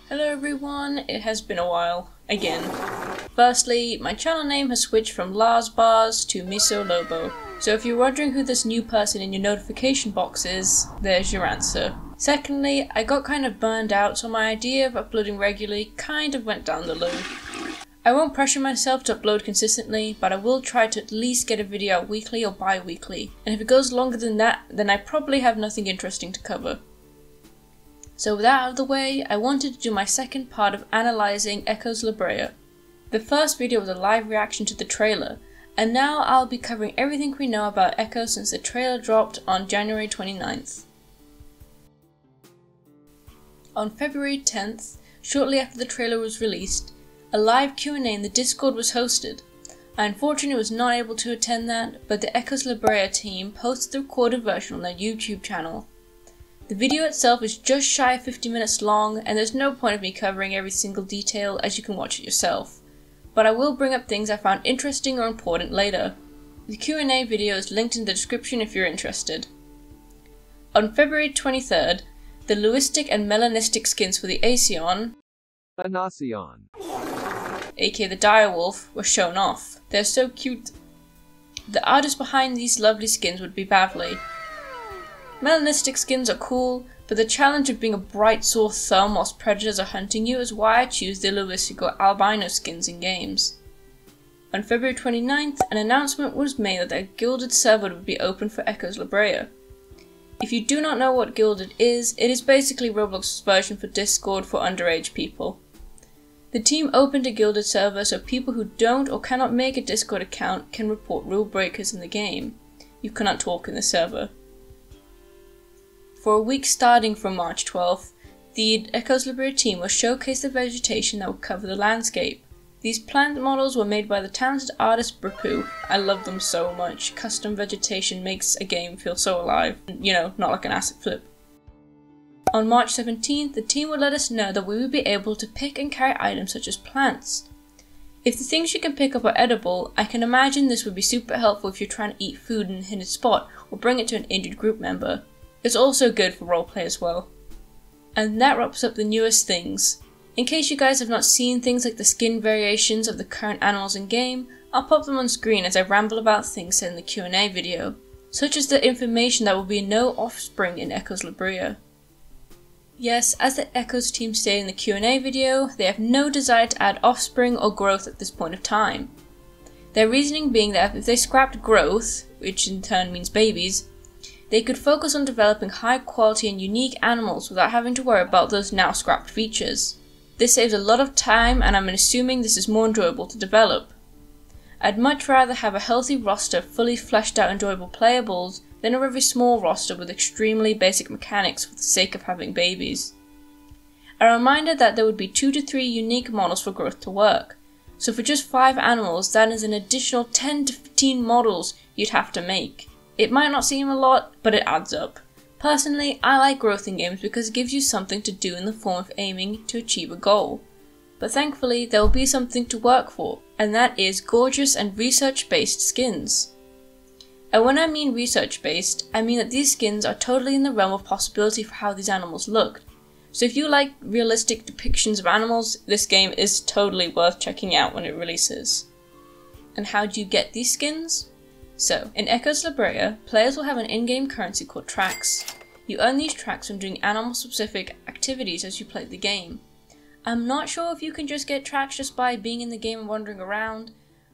Hello everyone, it has been a while, again. Firstly, my channel name has switched from Lars Bars to Miso Lobo, so if you're wondering who this new person in your notification box is, there's your answer. Secondly, I got kind of burned out, so my idea of uploading regularly kind of went down the loo. I won't pressure myself to upload consistently, but I will try to at least get a video out weekly or bi-weekly, and if it goes longer than that, then I probably have nothing interesting to cover. So with that out of the way, I wanted to do my second part of analysing Echoes Brea. The first video was a live reaction to the trailer, and now I'll be covering everything we know about Echoes since the trailer dropped on January 29th. On February 10th, shortly after the trailer was released, a live Q&A in the Discord was hosted. I unfortunately was not able to attend that, but the Echoes Brea team posted the recorded version on their YouTube channel. The video itself is just shy of 50 minutes long, and there's no point of me covering every single detail as you can watch it yourself. But I will bring up things I found interesting or important later. The Q&A video is linked in the description if you're interested. On February 23rd, the Leucistic and Melanistic skins for the Aesion, aka the direwolf, were shown off. They're so cute. The artist behind these lovely skins would be Bavley. Melanistic skins are cool, but the challenge of being a bright sore thumb whilst predators are hunting you is why I choose the Leucistic or albino skins in games. On February 29th, an announcement was made that a Gilded server would be open for Echoes Brea. If you do not know what Gilded is, it is basically Roblox's version for Discord for underage people. The team opened a Gilded server so people who don't or cannot make a Discord account can report rule breakers in the game. You cannot talk in the server. For a week starting from March 12th, the Echoes Brea team will showcase the vegetation that will cover the landscape. These plant models were made by the talented artist Brea. I love them so much. Custom vegetation makes a game feel so alive. You know, not like an asset flip. On March 17th, the team would let us know that we would be able to pick and carry items such as plants. If the things you can pick up are edible, I can imagine this would be super helpful if you're trying to eat food in a hidden spot or bring it to an injured group member. It's also good for roleplay as well. And that wraps up the newest things. In case you guys have not seen things like the skin variations of the current animals in game, I'll pop them on screen as I ramble about things said in the Q&A video, such as the information that will be no offspring in Echoes Brea. Yes, as the Echoes team stated in the Q&A video, they have no desire to add offspring or growth at this point of time. Their reasoning being that if they scrapped growth, which in turn means babies, they could focus on developing high quality and unique animals without having to worry about those now scrapped features. This saves a lot of time, and I'm assuming this is more enjoyable to develop. I'd much rather have a healthy roster of fully fleshed out enjoyable playables than a very small roster with extremely basic mechanics for the sake of having babies. A reminder that there would be 2 to 3 unique models for growth to work, so for just 5 animals that is an additional 10 to 15 models you'd have to make. It might not seem a lot, but it adds up. Personally, I like growth in games because it gives you something to do in the form of aiming to achieve a goal. But thankfully, there will be something to work for, and that is gorgeous and research-based skins. And when I mean research-based, I mean that these skins are totally in the realm of possibility for how these animals look. So if you like realistic depictions of animals, this game is totally worth checking out when it releases. And how do you get these skins? So, in Echoes Brea, players will have an in-game currency called tracks. You earn these tracks from doing animal-specific activities as you play the game. I'm not sure if you can just get tracks just by being in the game and wandering around,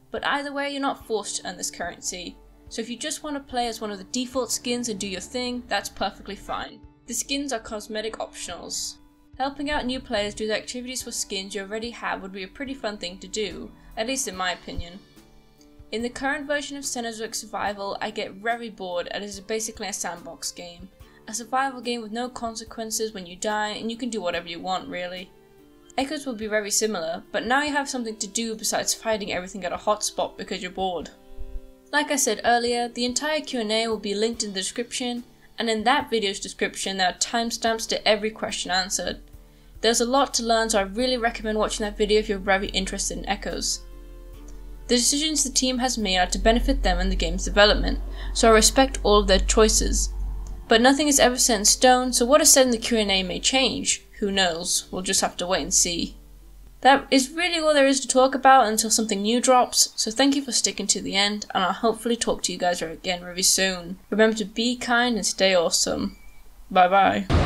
but either way you're not forced to earn this currency. So if you just want to play as one of the default skins and do your thing, that's perfectly fine. The skins are cosmetic optionals. Helping out new players do the activities for skins you already have would be a pretty fun thing to do, at least in my opinion. In the current version of Cenozoic Survival, I get very bored as it is basically a sandbox game. A survival game with no consequences when you die, and you can do whatever you want really. Echoes will be very similar, but now you have something to do besides fighting everything at a hotspot because you're bored. Like I said earlier, the entire Q&A will be linked in the description, and in that video's description there are timestamps to every question answered. There's a lot to learn, so I really recommend watching that video if you're very interested in Echoes. The decisions the team has made are to benefit them in the game's development, so I respect all of their choices. But nothing is ever set in stone, so what is said in the Q&A may change. Who knows? We'll just have to wait and see. That is really all there is to talk about until something new drops, so thank you for sticking to the end, and I'll hopefully talk to you guys again very soon. Remember to be kind and stay awesome. Bye bye.